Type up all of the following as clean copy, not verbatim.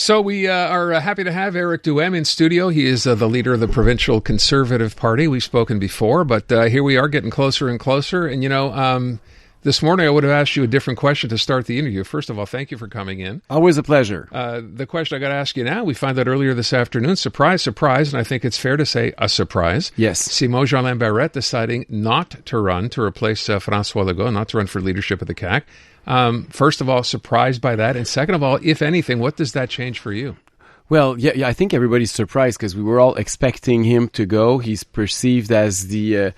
So we are happy to have Eric Duhaime in studio. He is the leader of the Provincial Conservative Party. We've spoken before, but here we are getting closer and closer. And, this morning I would have asked you a different question to start the interview. First of all, thank you for coming in. Always a pleasure. The question I got to ask you now, we found out earlier this afternoon, surprise, surprise, and I think it's fair to say a surprise. Yes. Simon Jeanlin Barrette deciding not to run to replace François Legault, not to run for leadership of the CAQ. First of all, surprised by that. And second of all, if anything, what does that change for you? Well, yeah, I think everybody's surprised because we were all expecting him to go. He's perceived as the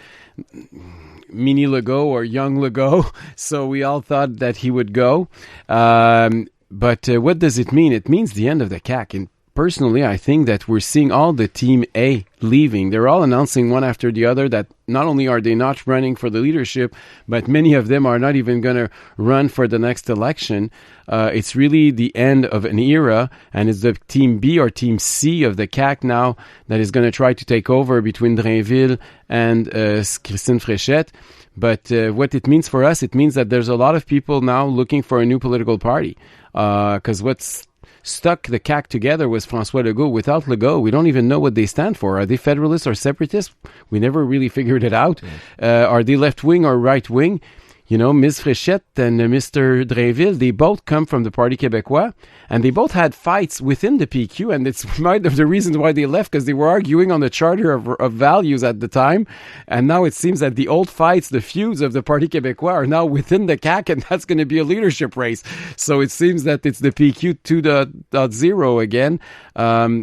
mini Legault or young Legault, so we all thought that he would go. But what does it mean? It means the end of the CAQ. And personally, I think that we're seeing all the Team A leaving. They're all announcing one after the other that not only are they not running for the leadership, but many of them are not even going to run for the next election. It's really the end of an era, and it's the Team B or Team C of the CAQ now that is going to try to take over between Drainville and Christine Fréchette. But what it means for us, it means that there's a lot of people now looking for a new political party. Because what's stuck the CAQ together was François Legault. Without Legault, we don't even know what they stand for. Are they federalists or separatists? We never really figured it out. Are they left-wing or right-wing? You know, Ms. Fréchette and Mr. Drainville, they both come from the Parti Québécois, and they both had fights within the PQ, and it's one of the reasons why they left, because they were arguing on the charter of values at the time, and now it seems that the old fights, the feuds of the Parti Québécois are now within the CAQ, and that's going to be a leadership race. So it seems that it's the PQ 2.0 again.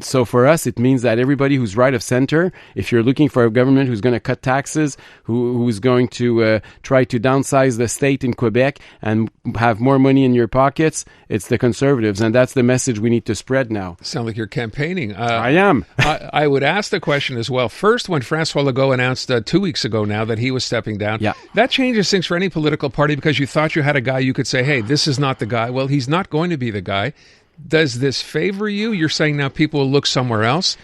So for us, it means that everybody who's right of center, if you're looking for a government who's going to cut taxes, who's going to try to downsize the state in Quebec and have more money in your pockets, it's the Conservatives, and that's the message we need to spread now. Sound like you're campaigning. I am. I would ask the question as well. First, when François Legault announced 2 weeks ago now that he was stepping down, that changes things for any political party because you thought you had a guy you could say, hey, this is not the guy. Well, he's not going to be the guy. Does this favor you? You're saying now people will look somewhere else.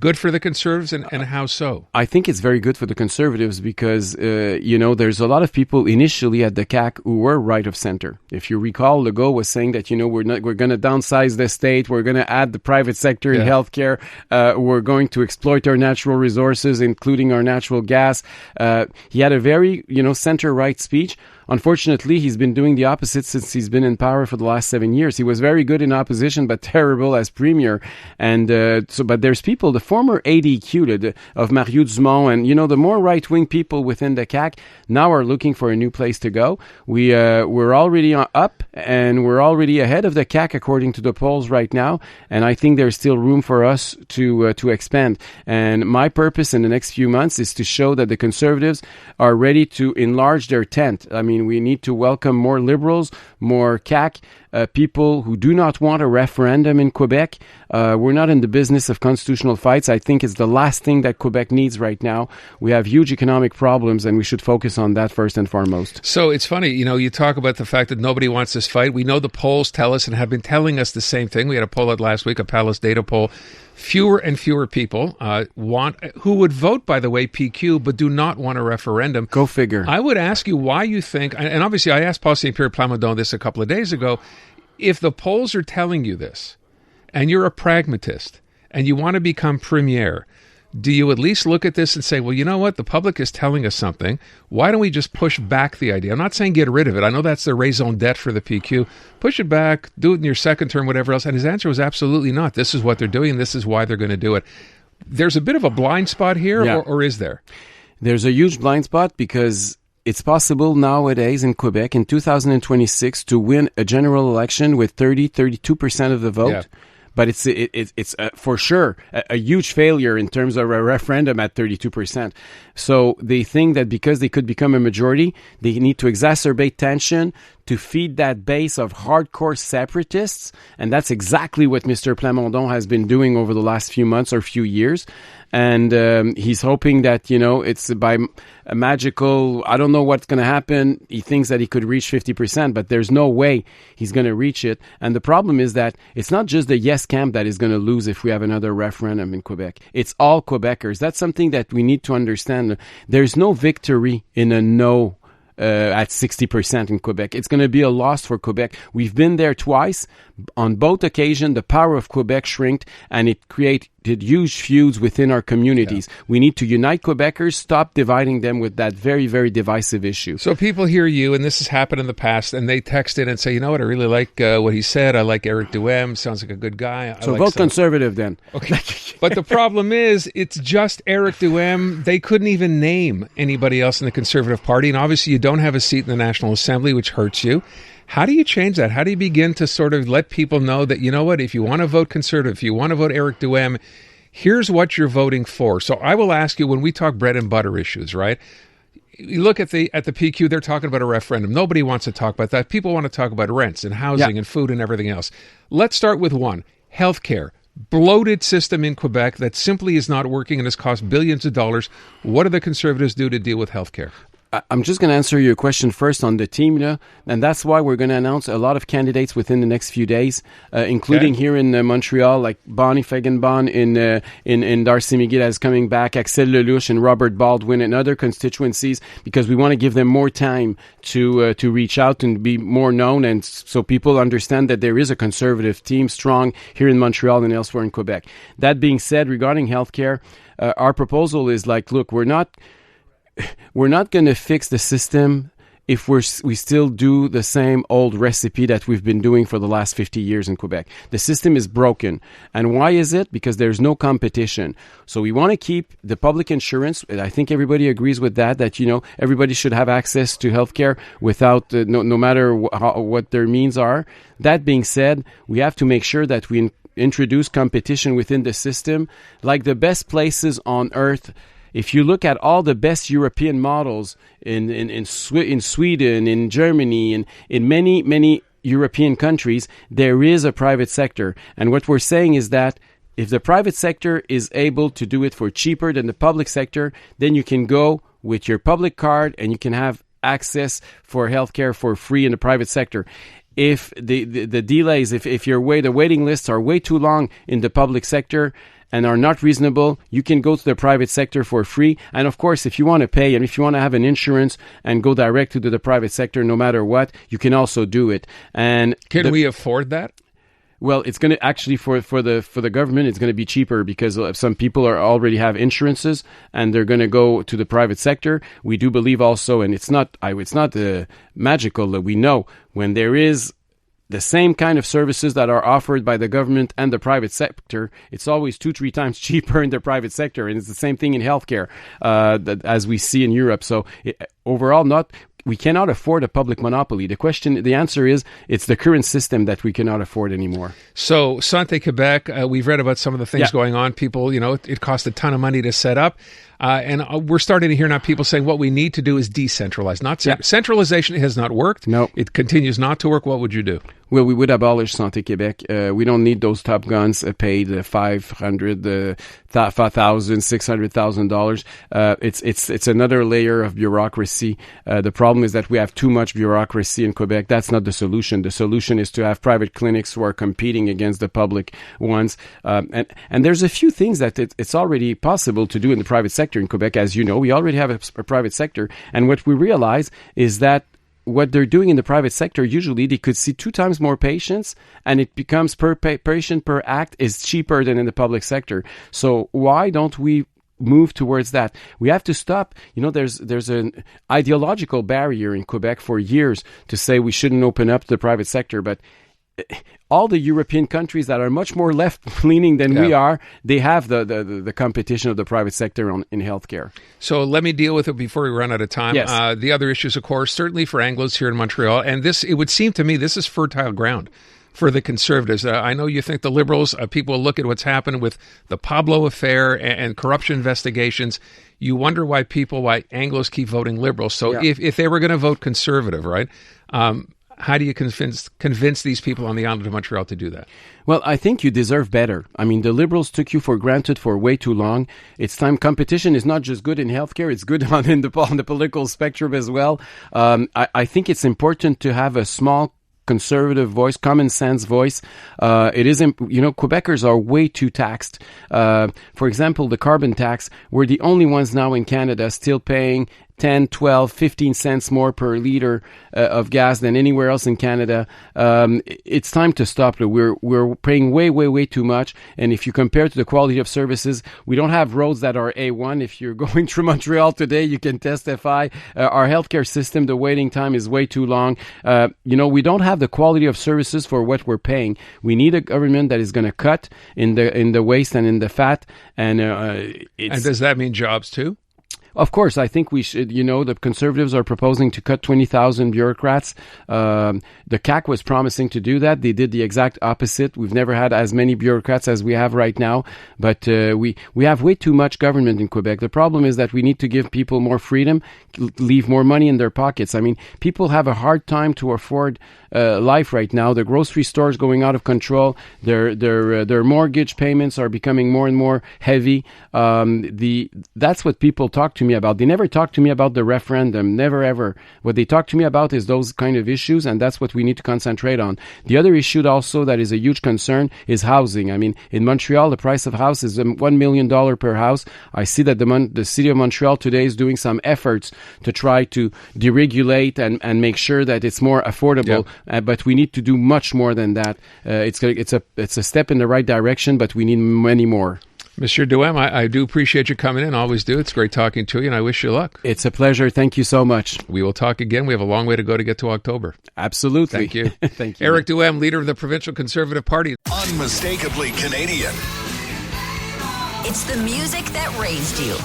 Good for the Conservatives, and how so? I think it's very good for the Conservatives because, there's a lot of people initially at the CAQ who were right of center. If you recall, Legault was saying that, we're going to downsize the state, we're going to add the private sector in healthcare, we're going to exploit our natural resources, including our natural gas. He had a very, center-right speech. Unfortunately, he's been doing the opposite since he's been in power for the last 7 years. He was very good in opposition, but terrible as premier. And but there's people, the former ADQ of Mario Dumont, and the more right-wing people within the CAQ now are looking for a new place to go. We're already up, and we're already ahead of the CAQ according to the polls right now. And I think there's still room for us to expand. And my purpose in the next few months is to show that the Conservatives are ready to enlarge their tent. I mean, we need to welcome more Liberals, more CAQ, people who do not want a referendum in Quebec. We're not in the business of constitutional fights. I think it's the last thing that Quebec needs right now. We have huge economic problems, and we should focus on that first and foremost. So it's funny, you talk about the fact that nobody wants this fight. We know the polls tell us and have been telling us the same thing. We had a poll out last week, a Palace data poll. Fewer and fewer people who would vote, by the way, PQ, but do not want a referendum. Go figure. I would ask you why you think, and obviously I asked Paul St. Pierre Plamondon this a couple of days ago, if the polls are telling you this, and you're a pragmatist, and you want to become premier, do you at least look at this and say, well, you know what? The public is telling us something. Why don't we just push back the idea? I'm not saying get rid of it. I know that's the raison d'etre for the PQ. Push it back, do it in your second term, whatever else. And his answer was absolutely not. This is what they're doing, and this is why they're going to do it. There's a bit of a blind spot here, or is there? There's a huge blind spot because it's possible nowadays in Quebec in 2026 to win a general election with 32% of the vote. Yeah. But it's for sure a huge failure in terms of a referendum at 32%. So they think that because they could become a majority, they need to exacerbate tension to feed that base of hardcore separatists. And that's exactly what Mr. Plamondon has been doing over the last few months or few years. And he's hoping that, it's by a magical, I don't know what's going to happen. He thinks that he could reach 50%, but there's no way he's going to reach it. And the problem is that it's not just the yes camp that is going to lose if we have another referendum in Quebec. It's all Quebecers. That's something that we need to understand. There's no victory in a no at 60% in Quebec. It's going to be a loss for Quebec. We've been there twice. On both occasions, the power of Quebec shrinked, and it created huge feuds within our communities. Yeah. We need to unite Quebecers, stop dividing them with that very, very divisive issue. So people hear you, and this has happened in the past, and they text in and say, you know what, I really like what he said. I like Eric Duhaime. Sounds like a good guy. So vote Conservative then. Okay. But the problem is, it's just Eric Duhaime. They couldn't even name anybody else in the Conservative Party, and obviously you don't have a seat in the National Assembly, which hurts you. How do you change that? How do you begin to sort of let people know that, you know what, if you want to vote Conservative, if you want to vote Eric Duhaime, here's what you're voting for. So I will ask you, when we talk bread and butter issues, right? You look at the PQ, they're talking about a referendum. Nobody wants to talk about that. People want to talk about rents and housing and food and everything else. Let's start with one, healthcare. Bloated system in Quebec that simply is not working and has cost billions of dollars. What do the Conservatives do to deal with healthcare? I'm just going to answer your question first on the team, and that's why we're going to announce a lot of candidates within the next few days, including here in Montreal, like Bonnie Feigenbaum in Darcy McGee is coming back, Axel Lelouch and Robert Baldwin and other constituencies, because we want to give them more time to reach out and be more known, and so people understand that there is a Conservative team strong here in Montreal and elsewhere in Quebec. That being said, regarding healthcare, our proposal is like, look, we're not going to fix the system if we still do the same old recipe that we've been doing for the last 50 years in Quebec. The system is broken. And why is it? Because there's no competition. So we want to keep the public insurance. I think everybody agrees with that, everybody should have access to healthcare without, no matter what their means are. That being said, we have to make sure that we introduce competition within the system, like the best places on earth. If you look at all the best European models in Sweden, in Germany, and in many European countries, there is a private sector. And what we're saying is that if the private sector is able to do it for cheaper than the public sector, then you can go with your public card and you can have access for healthcare for free in the private sector. If the delays, if the waiting lists are way too long in the public sector and are not reasonable, you can go to the private sector for free. And of course, if you want to pay and if you want to have an insurance and go direct to the private sector no matter what, you can also do it. And can we afford that? Well, it's going to actually for the government, it's going to be cheaper because some people already have insurances and they're going to go to the private sector. We do believe also, and it's not magical that we know when there is the same kind of services that are offered by the government and the private sector, it's always 2-3 times cheaper in the private sector, and it's the same thing in healthcare as we see in Europe. So overall, we cannot afford a public monopoly. The answer is it's the current system that we cannot afford anymore. So Santé Quebec, we've read about some of the things going on. People, it costs a ton of money to set up. And we're starting to hear now people saying what we need to do is decentralize. Centralization has not worked. No. It continues not to work. What would you do? Well, we would abolish Santé Québec. We don't need those top guns paid $500,000, $600,000. It's another layer of bureaucracy. The problem is that we have too much bureaucracy in Quebec. That's not the solution. The solution is to have private clinics who are competing against the public ones. And there's a few things that it's already possible to do in the private sector in Quebec. As you know, we already have a private sector. And what we realize is that what they're doing in the private sector, usually they could see 2 times more patients, and it becomes per patient per act is cheaper than in the public sector. So why don't we move towards that? We have to stop. There's an ideological barrier in Quebec for years to say we shouldn't open up the private sector, but all the European countries that are much more left-leaning than we are, they have the competition of the private sector in healthcare. So let me deal with it before we run out of time. Yes. The other issues, of course, certainly for Anglos here in Montreal, and it would seem to me this is fertile ground for the Conservatives. I know you think the Liberals, people look at what's happened with the Pablo affair and corruption investigations. You wonder why Anglos keep voting Liberal. So if they were going to vote Conservative, right, how do you convince these people on the island of Montreal to do that? Well, I think you deserve better. I mean, the Liberals took you for granted for way too long. It's time. Competition is not just good in healthcare; it's good on the political spectrum as well. I think it's important to have a small conservative voice, common sense voice. It isn't, Quebecers are way too taxed. For example, the carbon tax, we're the only ones now in Canada still paying 10, 12, 15 cents more per liter of gas than anywhere else in Canada. It's time to stop. We're paying way too much. And if you compare to the quality of services, we don't have roads that are A1. If you're going through Montreal today, you can testify. Our healthcare system, the waiting time is way too long. We don't have the quality of services for what we're paying. We need a government that is going to cut in the waste and in the fat. And does that mean jobs too? Of course, I think we should. The Conservatives are proposing to cut 20,000 bureaucrats. The CAQ was promising to do that. They did the exact opposite. We've never had as many bureaucrats as we have right now, but we have way too much government in Quebec. The problem is that we need to give people more freedom, leave more money in their pockets. I mean, people have a hard time to afford life right now. The grocery stores going out of control. Their mortgage payments are becoming more and more heavy. That's what people talk to me about. They never talk to me about the referendum, never ever. What they talk to me about is those kind of issues, and that's what we need to concentrate on. The other issue also that is a huge concern is housing. I mean, in Montreal, the price of house is $1 million per house. I see that the city of Montreal today is doing some efforts to try to deregulate and make sure that it's more affordable. Yep. But we need to do much more than that. It's a step in the right direction, but we need many more. Monsieur Duhaime, I do appreciate you coming in. Always do. It's great talking to you, and I wish you luck. It's a pleasure. Thank you so much. We will talk again. We have a long way to go to get to October. Absolutely. Thank you. Thank you. Eric Duhaime, leader of the Provincial Conservative Party. Unmistakably Canadian. It's the music that raised you.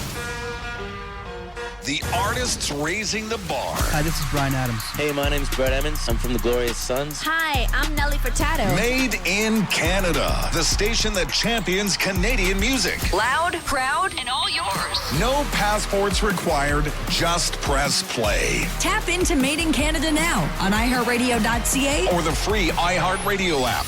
The artists raising the bar. Hi, this is Brian Adams. Hey, my name's Brett Emmons. I'm from the Glorious Sons. Hi, I'm Nelly Furtado. Made in Canada. The station that champions Canadian music. Loud, proud, and all yours. No passports required. Just press play. Tap into Made in Canada now on iHeartRadio.ca or the free iHeartRadio app.